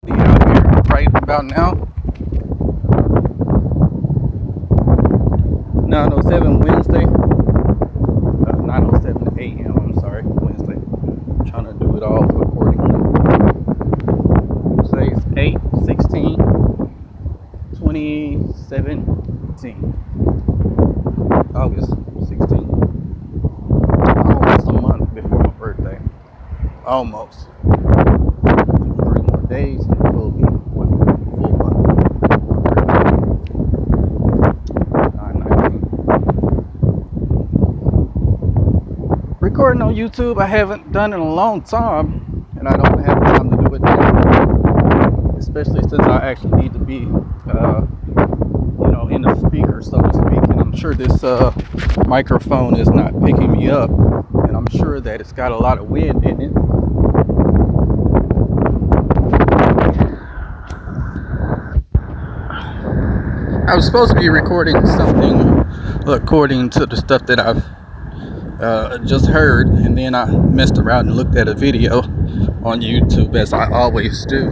Out here right about now. 9:07 Wednesday. 9:07 a.m. I'm sorry, Wednesday. Trying to do it all accordingly. Today's 8/16/2017. August 16th. Almost a month before my birthday. Almost. 3 more days and it will be one full month. 9/19. Recording on YouTube, I haven't done in a long time, and I don't have time to do it now, especially since I actually need to be, in the speaker, so to speak. And I'm sure this microphone is not picking me up, and I'm sure that it's got a lot of wind in it. I was supposed to be recording something according to the stuff that I've just heard, and then I messed around and looked at a video on YouTube, as I always do.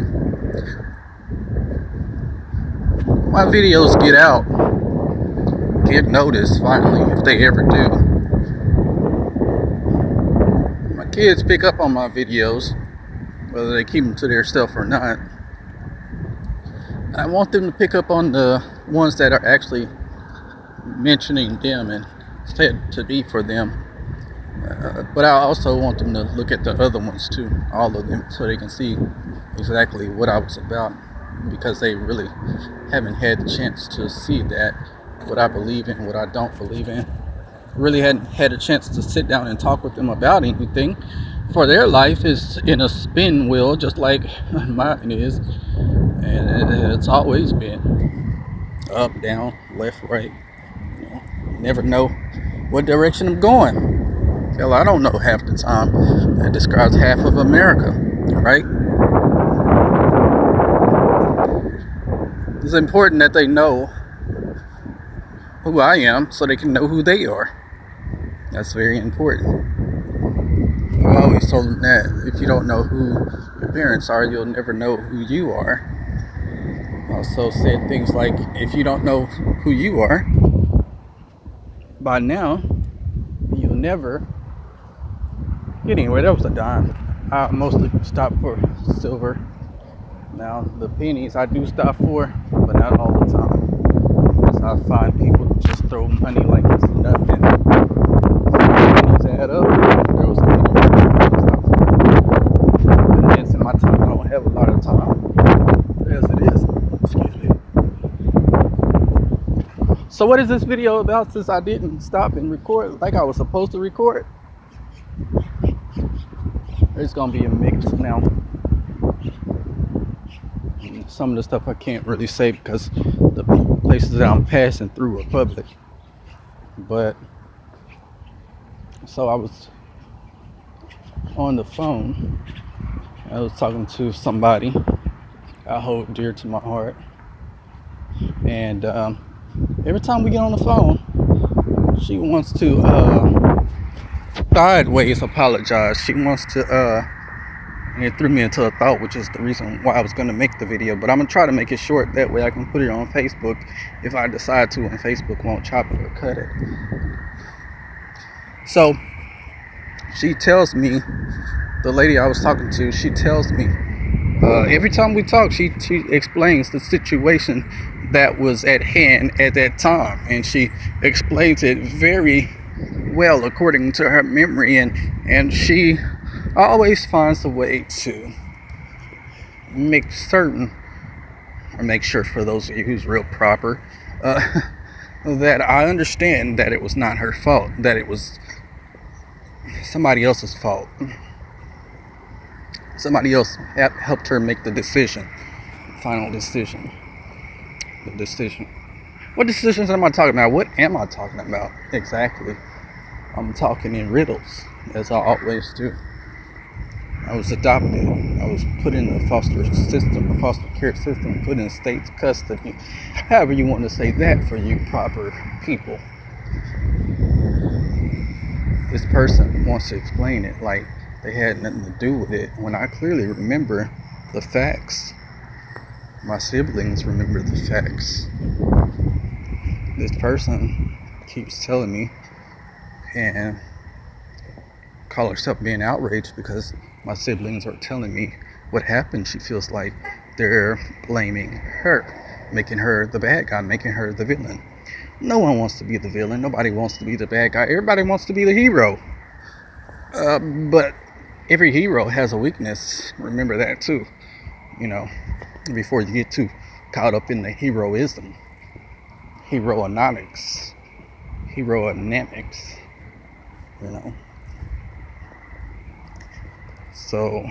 My videos get out, get noticed finally, if they ever do. My kids pick up on my videos, whether they keep them to themselves or not. I want them to pick up on the ones that are actually mentioning them and said to be for them. But I also want them to look at the other ones too, all of them, so they can see exactly what I was about, because they really haven't had the chance to see that, what I believe in, what I don't believe in. Really hadn't had a chance to sit down and talk with them about anything, for their life is in a spin wheel just like mine is, and it's always been up, down, left, right. Never know what direction I'm going. Hell, I don't know half the time. That describes half of America, right? It's important that they know who I am so they can know who they are. That's very important. I always told them that if you don't know who your parents are, you'll never know who you are. I also said things like, if you don't know who you are by now, you'll never get anywhere. That was a dime. I mostly stop for silver. Now the pennies I do stop for, but not all the time. So I find people just throw money like it's nothing. Pennies add up. There was a penny I stop for. And it's in my time. I don't have a lot of time as it is. Excuse me. So what is this video about, since I didn't stop and record like I was supposed to record? There's gonna be a mix now. Some of the stuff I can't really say because the places that I'm passing through are public. But so I was on the phone. I was talking to somebody I hold dear to my heart, and every time we get on the phone, she wants to sideways apologize. She wants to and it threw me into a thought, which is the reason why I was going to make the video. But I'm going to try to make it short, that way I can put it on Facebook if I decide to, and Facebook won't chop it or cut it. So she tells me, the lady I was talking to, she tells me every time we talk, she explains the situation that was at hand at that time, and she explains it very well according to her memory, and she always finds a way to make certain, or make sure, for those of you who's real proper, that I understand that it was not her fault, that it was somebody else's fault. Somebody else helped her make the decision, final decision. The decision. What decisions am I talking about? What am I talking about exactly? I'm talking in riddles, as I always do. I was adopted. I was put in the foster system, the foster care system, put in state custody. However you want to say that for you proper people. This person wants to explain it like they had nothing to do with it, when I clearly remember the facts. my siblings remember the facts. This person keeps telling me and call herself being outraged because my siblings are telling me what happened. She feels like they're blaming her, making her the bad guy, making her the villain. No one wants to be the villain. Nobody wants to be the bad guy. Everybody wants to be the hero. But every hero has a weakness. Remember that too. You know, before you get too caught up in the heroism, heroinomics, heroinamics, you know. So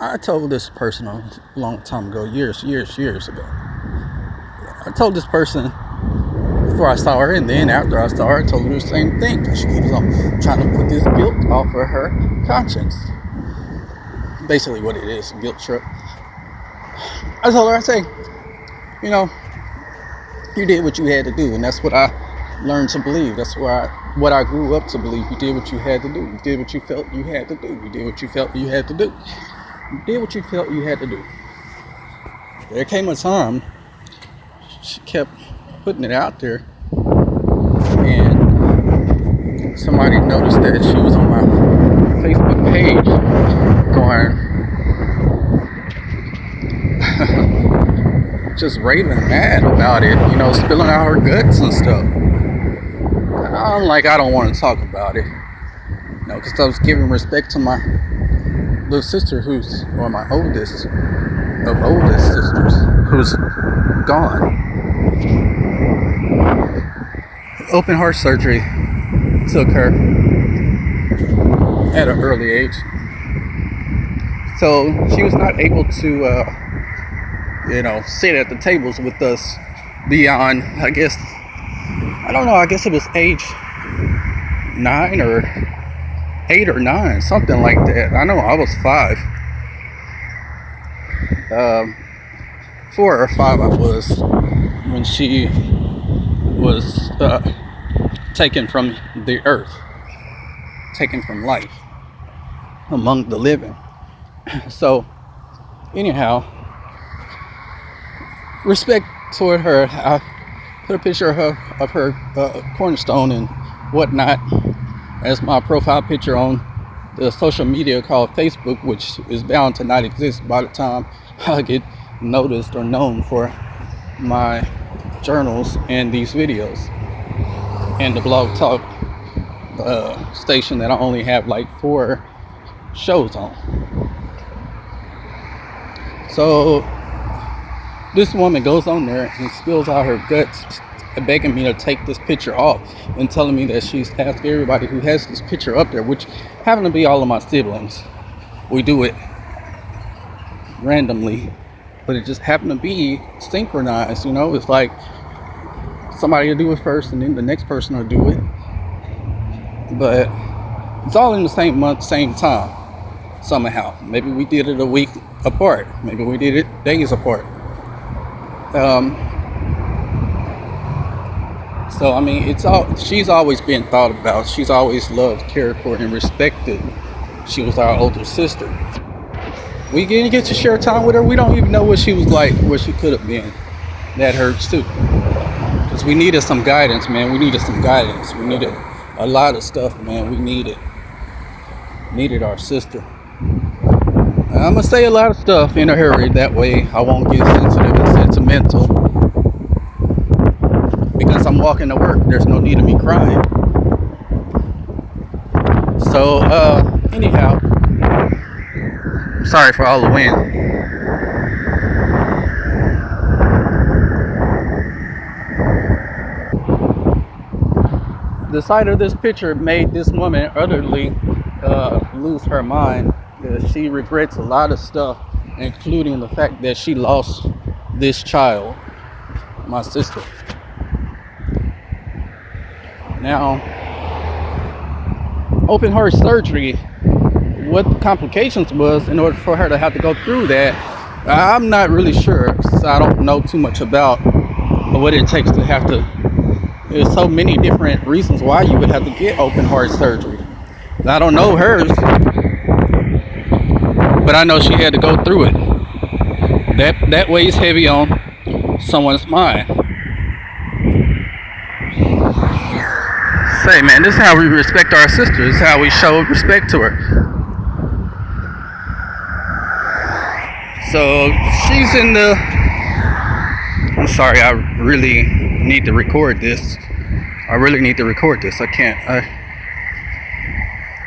I told this person a long time ago, years ago. I told this person before I saw her, and then after I saw her, I told her the same thing. She keeps on trying to put this guilt off of her conscience. Basically what it is, a guilt trip. I told her, I say, you know, you did what you had to do, and that's what I learned to believe. That's what I grew up to believe. You did what you had to do. You did what you felt you had to do. You did what you felt you had to do. You did what you felt you had to do. There came a time she kept putting it out there, and somebody noticed that she was on my Facebook page going just raving mad about it, you know, spilling out her guts and stuff. And I'm like, I don't want to talk about it, you know, because I was giving respect to my little sister my oldest sisters, who's gone. Open heart surgery took her at an early age, so she was not able to sit at the tables with us beyond, I guess it was age 9 or 8 or 9, something like that. I know I was 5. 4 or 5 I was when she was taken from the earth, taken from life among the living. So anyhow, respect toward her. I put a picture of her cornerstone and whatnot as my profile picture on the social media called Facebook, which is bound to not exist by the time I get noticed or known for my journals and these videos and the Blog Talk station that I only have like 4 shows on. So this woman goes on there and spills out her guts, begging me to take this picture off and telling me that she's asked everybody who has this picture up there, which happen to be all of my siblings. We do it randomly, but it just happened to be synchronized, you know. It's like somebody will do it first and then the next person will do it, but it's all in the same month, same time somehow. Maybe we did it a week apart, maybe we did it days apart. So I mean, she's always been thought about. She's always loved, cared for, and respected. She was our older sister. We didn't get to share time with her. We don't even know what she was like, what she could have been. That hurts too, because we needed some guidance, man. We needed some guidance. We needed a lot of stuff, man. We needed our sister. I'm gonna say a lot of stuff in a hurry, that way I won't get sensitive and sentimental, because I'm walking to work. There's no need of me crying. So anyhow, sorry for all the wind. The sight of this picture made this woman utterly lose her mind. She regrets a lot of stuff, including the fact that she lost this child, my sister. Now, open heart surgery, what the complications was in order for her to have to go through that, I'm not really sure, because I don't know too much about what it takes to have to. There's so many different reasons why you would have to get open heart surgery. I don't know hers, but I know she had to go through it. That weighs heavy on someone's mind. Say, man, this is how we respect our sister. This is how we show respect to her. So she's in the. I'm sorry, I really need to record this. I can't.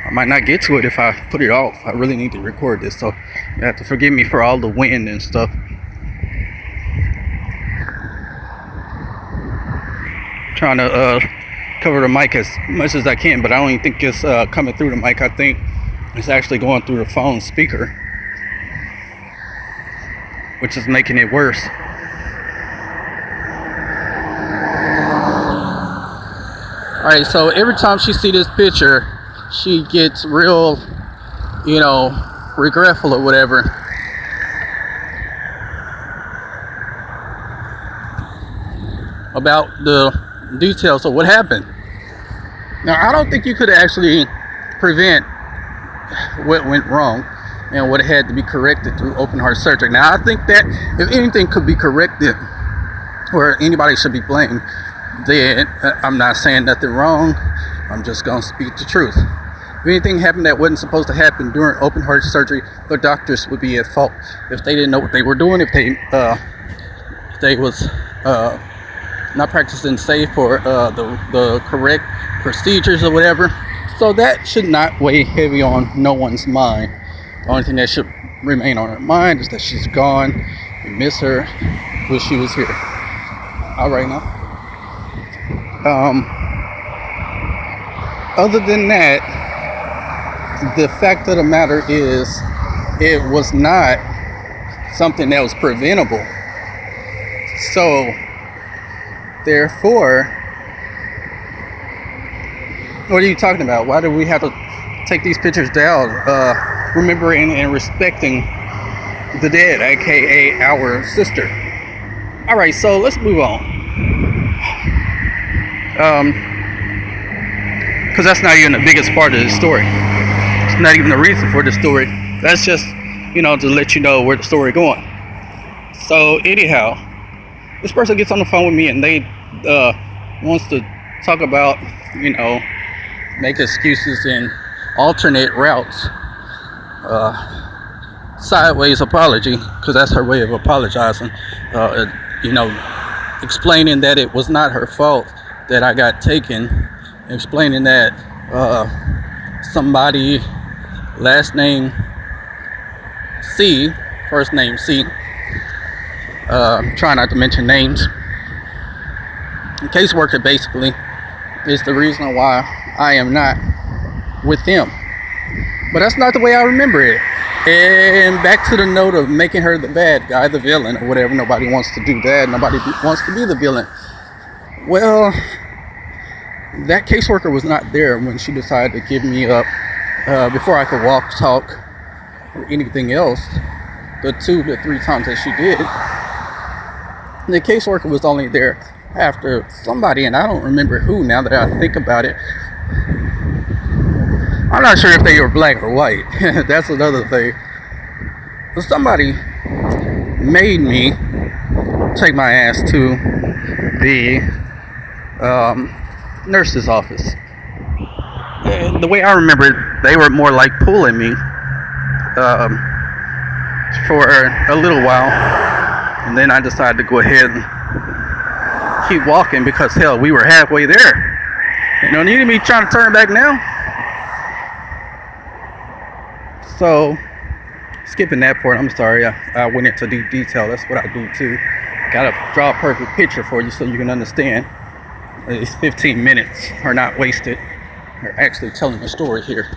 I might not get to it if I put it off. I really need to record this, so you have to forgive me for all the wind and stuff. Trying to cover the mic as much as I can, but I don't even think it's coming through the mic. I think it's actually going through the phone speaker, which is making it worse. Alright, so every time she sees this picture, she gets real, regretful or whatever. About the details of what happened. Now, I don't think you could actually prevent what went wrong and what had to be corrected through open heart surgery. Now, I think that if anything could be corrected or anybody should be blamed, then I'm not saying nothing wrong. I'm just going to speak the truth. If anything happened that wasn't supposed to happen during open heart surgery, the doctors would be at fault. If they didn't know what they were doing, if they was not practicing safe or the correct procedures or whatever. So that should not weigh heavy on no one's mind. The only thing that should remain on her mind is that she's gone. We miss her. Wish she was here. All right now. Other than that, the fact of the matter is, it was not something that was preventable. So, therefore, what are you talking about? Why do we have to take these pictures down? Remembering and respecting the dead, aka our sister. All right, so let's move on. Because that's not even the biggest part of the story. It's not even the reason for the story. That's just, to let you know where the story going. So anyhow, this person gets on the phone with me and they wants to talk about, make excuses and alternate routes. Sideways apology, because that's her way of apologizing. Explaining that it was not her fault that I got taken. Explaining that somebody, last name C, first name C, try not to mention names. The caseworker basically is the reason why I am not with them. But that's not the way I remember it. And back to the note of making her the bad guy, the villain, or whatever. Nobody wants to do that. Nobody wants to be the villain. Well, that caseworker was not there when she decided to give me up before I could walk, talk, or anything else. The 2 to 3 times that she did. And the caseworker was only there after somebody, and I don't remember who now that I think about it. I'm not sure if they were black or white. That's another thing. But somebody made me take my ass to the nurse's office. And the way I remember it, they were more like pulling me for a little while. And then I decided to go ahead and keep walking because, hell, we were halfway there. You don't need me trying to turn back now. So, skipping that part, I'm sorry, I went into deep detail. That's what I do too. Gotta draw a perfect picture for you so you can understand. These 15 minutes are not wasted. They're actually telling a story here.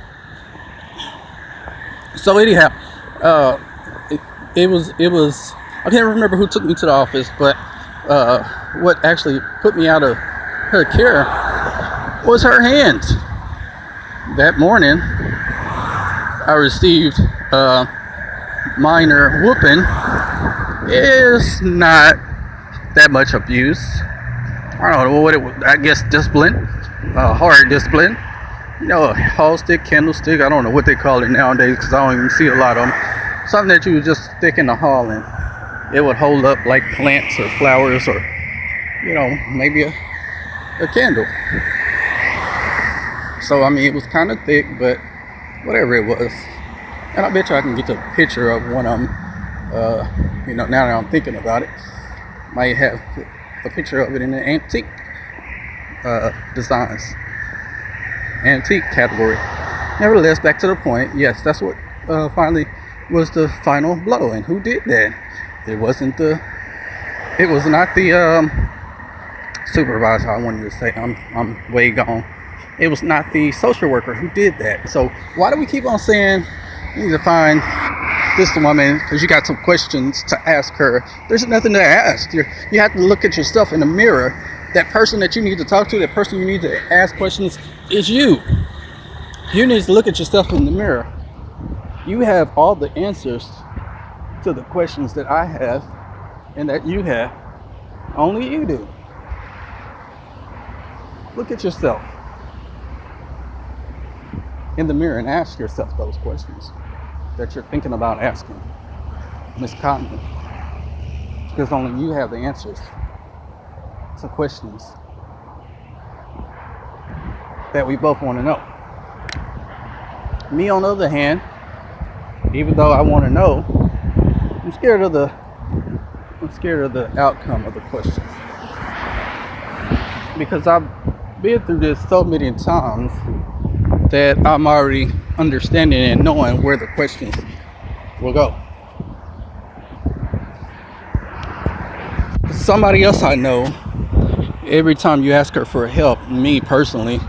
So anyhow, it was, I can't remember who took me to the office, but what actually put me out of her care was her hands. That morning, I received a minor whooping. It's not that much abuse. I don't know what it was. I guess discipline, hard discipline. A hall stick, candlestick. I don't know what they call it nowadays because I don't even see a lot of them. Something that you would just stick in the hall and it would hold up like plants or flowers or, maybe a candle. So, I mean, it was kind of thick, but whatever it was. And I bet you I can get a picture of one of them, now that I'm thinking about it. Might have a picture of it in the antique designs, antique category. Nevertheless, back to the point. Yes, that's what finally was the final blow. And who did that? It was not the supervisor. I wanted to say, I'm way gone. It was not the social worker who did that. So why do we keep on saying you need to find this woman because you got some questions to ask her? There's nothing to ask. You have to look at yourself in the mirror. That person that you need to talk to, that person you need to ask questions is you. You need to look at yourself in the mirror. You have all the answers to the questions that I have and that you have. Only you do. Look at yourself in the mirror and ask yourself those questions that you're thinking about asking Miss Cotton, because only you have the answers to questions that we both want to know. Me, on the other hand, even though I want to know, I'm scared of the outcome of the questions, because I've been through this so many times that I'm already understanding and knowing where the questions will go. Somebody else I know, every time you ask her for help, me personally,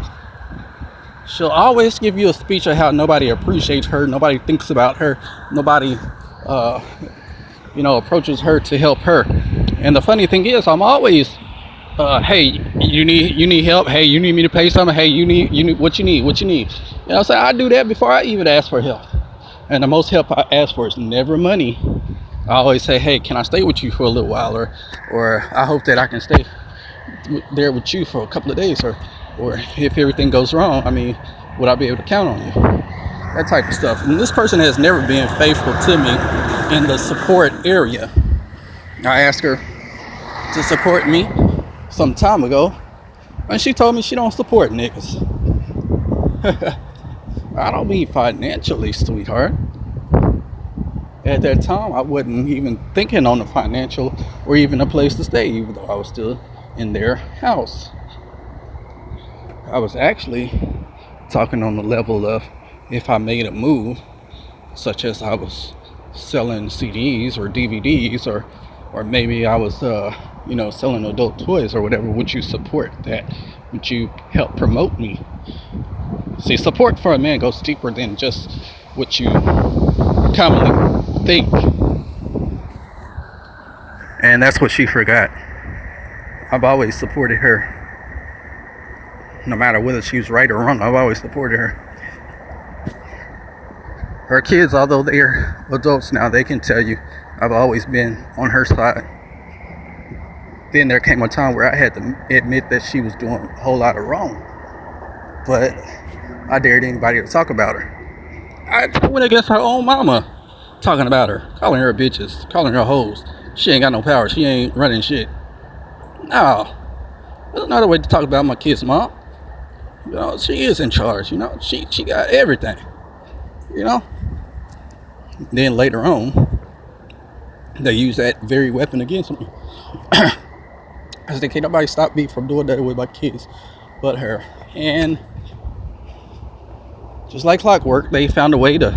she'll always give you a speech of how nobody appreciates her, nobody thinks about her, nobody approaches her to help her. And the funny thing is, I'm always hey, you need help. Hey, you need me to pay something. Hey, you need what you need. So I do that before I even ask for help. And the most help I ask for is never money. I always say, hey, can I stay with you for a little while, or I hope that I can stay there with you for a couple of days, or if everything goes wrong, would I be able to count on you? That type of stuff. And this person has never been faithful to me in the support area. I asked her to support me some time ago, and she told me she don't support niggas. I don't mean financially, sweetheart. At that time, I wasn't even thinking on the financial or even a place to stay, even though I was still in their house. I was actually talking on the level of if I made a move, such as I was selling CDs or DVDs, or maybe I was selling adult toys or whatever, would you support that? Would you help promote me? See, support for a man goes deeper than just what you commonly think. And that's what she forgot. I've always supported her. No matter whether she was right or wrong, I've always supported her. Her kids, although they're adults now, they can tell you I've always been on her side. Then there came a time where I had to admit that she was doing a whole lot of wrong. But I dared anybody to talk about her. I went against her own mama, talking about her, calling her bitches, calling her hoes. She ain't got no power. She ain't running shit. No. There's another way to talk about my kid's mom. She is in charge. She got everything. Then later on, they use that very weapon against me. Because they can't nobody stop me from doing that with my kids but her. And just like clockwork, they found a way to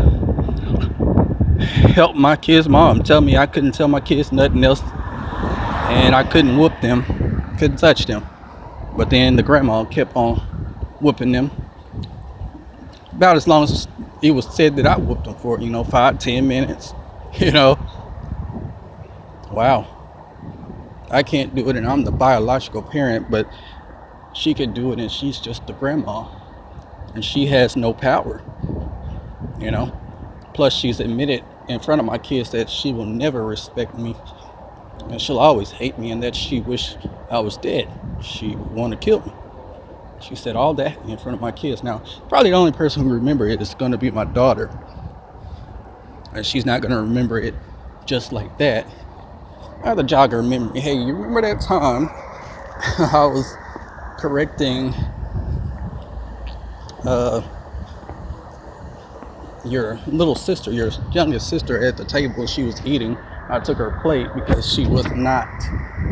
help my kid's mom tell me I couldn't tell my kids nothing else, and I couldn't whoop them, couldn't touch them. But then the grandma kept on whooping them about as long as it was said that I whooped them for, 5-10 minutes. Wow. I can't do it, and I'm the biological parent, but she can do it, and she's just the grandma, and she has no power. Plus she's admitted in front of my kids that she will never respect me, and she'll always hate me, and that she wished I was dead. She wanted to kill me. She said all that in front of my kids. Now, probably the only person who remember it is going to be my daughter, and she's not going to remember it just like that. I had to jog her memory. Hey, you remember that time I was correcting your little sister, your youngest sister, at the table? She was eating. I took her plate because she was not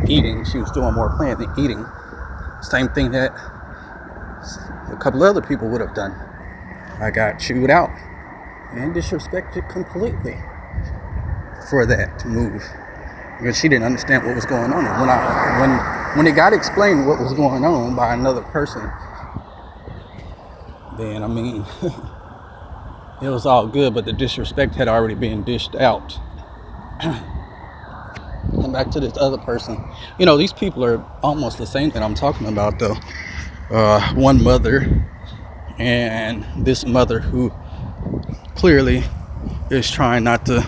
eating. She was doing more playing than eating. Same thing that a couple other people would have done. I got chewed out and disrespected completely for that move because she didn't understand what was going on. And when it got explained what was going on by another person, then I mean it was all good, but the disrespect had already been dished out. And back to this other person, you know, these people are almost the same that I'm talking about though. One mother, and this mother who clearly is trying not to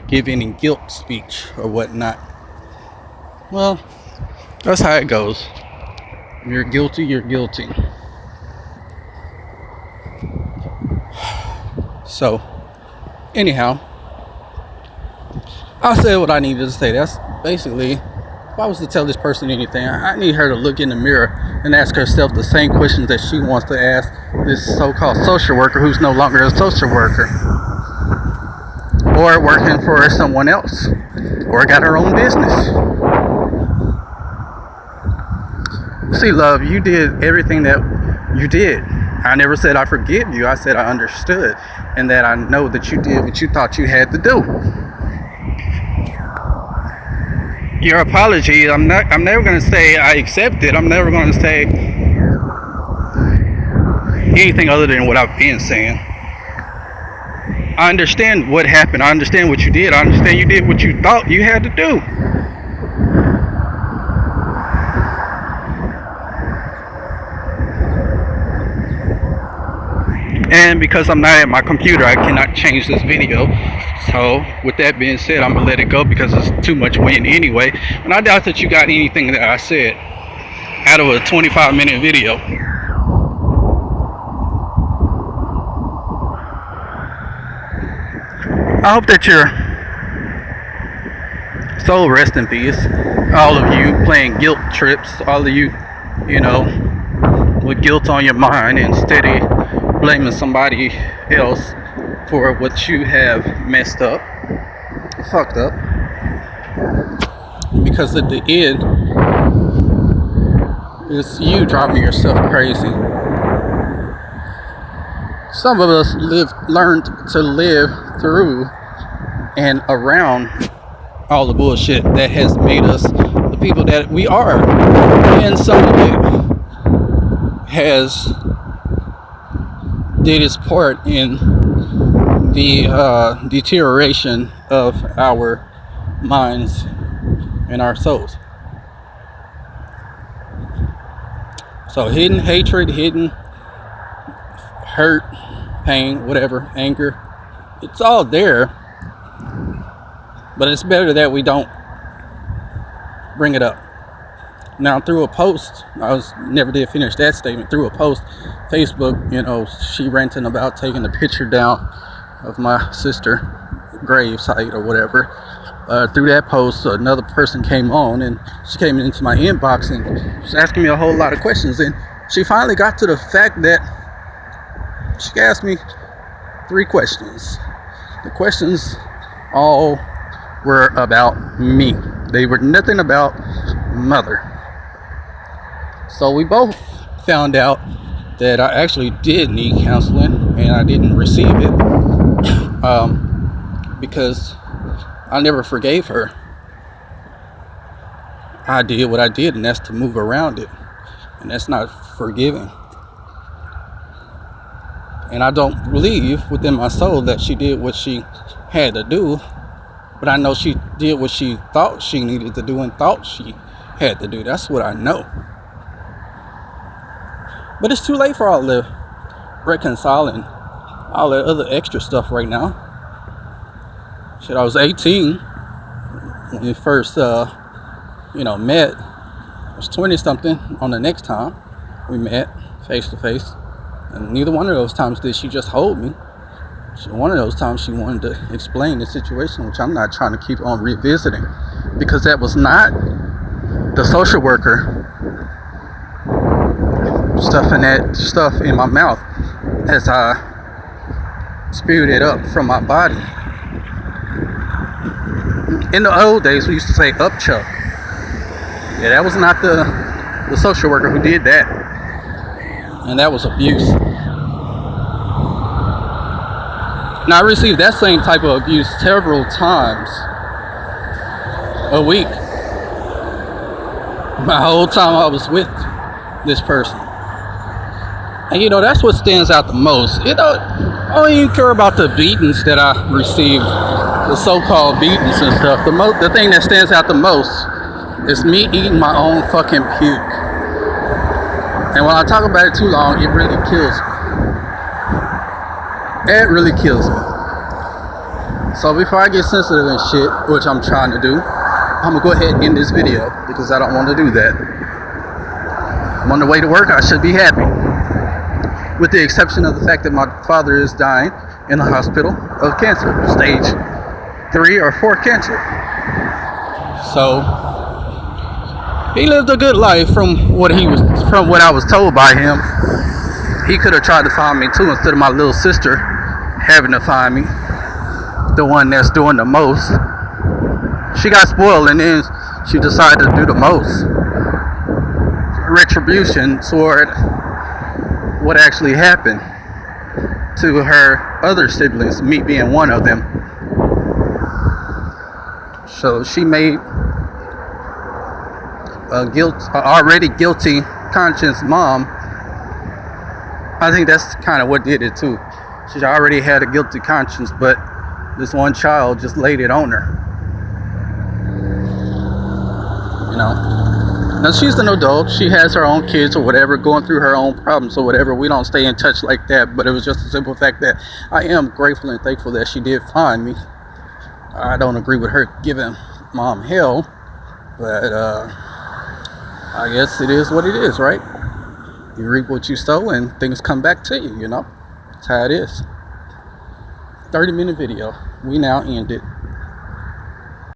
give any guilt speech or whatnot. Well, that's how it goes. You're guilty, you're guilty. So, anyhow, I said what I needed to say. That's basically, if I was to tell this person anything, I need her to look in the mirror and ask herself the same questions that she wants to ask this so-called social worker who's no longer a social worker, or working for someone else, or got her own business. See, love, you did everything that you did. I never said I forgive you. I said I understood, and that I know that you did what you thought you had to do. Your apology, I'm never going to say I accept it. I'm never going to say anything other than what I've been saying. I understand what happened. I understand what you did. I understand you did what you thought you had to do. And because I'm not at my computer, I cannot change this video. So with that being said, I'm gonna let it go because it's too much wind anyway. And I doubt that you got anything that I said out of a 25-minute video. I hope that your soul rest in peace. All of you playing guilt trips, all of you, you know, with guilt on your mind and steady blaming somebody else for what you have messed up, fucked up. Because at the end, it's you driving yourself crazy. Some of us learned to live through and around all the bullshit that has made us the people that we are. And some of it has did its part in the deterioration of our minds and our souls. So hidden hatred, hidden hurt, pain, whatever, anger, it's all there. But it's better that we don't bring it up. Now, through a post, never did finish that statement. Through a post, Facebook, you know, she ranting about taking the picture down of my sister grave site or whatever. Through that post, another person came on and she came into my inbox and she's asking me a whole lot of questions. And she finally got to the fact that she asked me 3 questions. The questions all were about me. They were nothing about mother. So we both found out that I actually did need counseling and I didn't receive it because I never forgave her. I did what I did, and that's to move around it, and that's not forgiving. And I don't believe within my soul that she did what she had to do, but I know she did what she thought she needed to do and thought she had to do. That's what I know. But it's too late for all the reconciling, all that other extra stuff right now. Shit, I was 18 when we first, met. I was 20 something on the next time we met face to face. And neither one of those times did she just hold me. One of those times she wanted to explain the situation, which I'm not trying to keep on revisiting. because that was not the social worker stuffing that stuff in my mouth as I spewed it up from my body. In the old days, we used to say upchuck. Yeah, that was not the social worker who did that. And that was abuse. Now, I received that same type of abuse several times a week. My whole time I was with this person. And you know, that's what stands out the most. You know, I don't even care about the beatings that I received, the so-called beatings and stuff. The thing that stands out the most is me eating my own fucking puke. And when I talk about it too long, it really kills me. It really kills me. So before I get sensitive and shit, which I'm trying to do, I'm gonna go ahead and end this video because I don't want to do that. I'm on the way to work. I should be happy, with the exception of the fact that my father is dying in the hospital of cancer, stage 3 or 4 cancer. So he lived a good life from what I was told by him. He could have tried to find me too, instead of my little sister having to find me, the one that's doing the most. She got spoiled and then she decided to do the most. Retribution toward what actually happened to her other siblings, me being one of them. So she made a already guilty conscious mom. I think that's kind of what did it too. She already had a guilty conscience, but this one child just laid it on her. You know, now she's an adult. She has her own kids or whatever, going through her own problems or whatever. We don't stay in touch like that, but it was just a simple fact that I am grateful and thankful that she did find me. I don't agree with her giving mom hell, but I guess it is what it is, right? You reap what you sow and things come back to you, you know? That's how it is. 30-minute video. We now end it.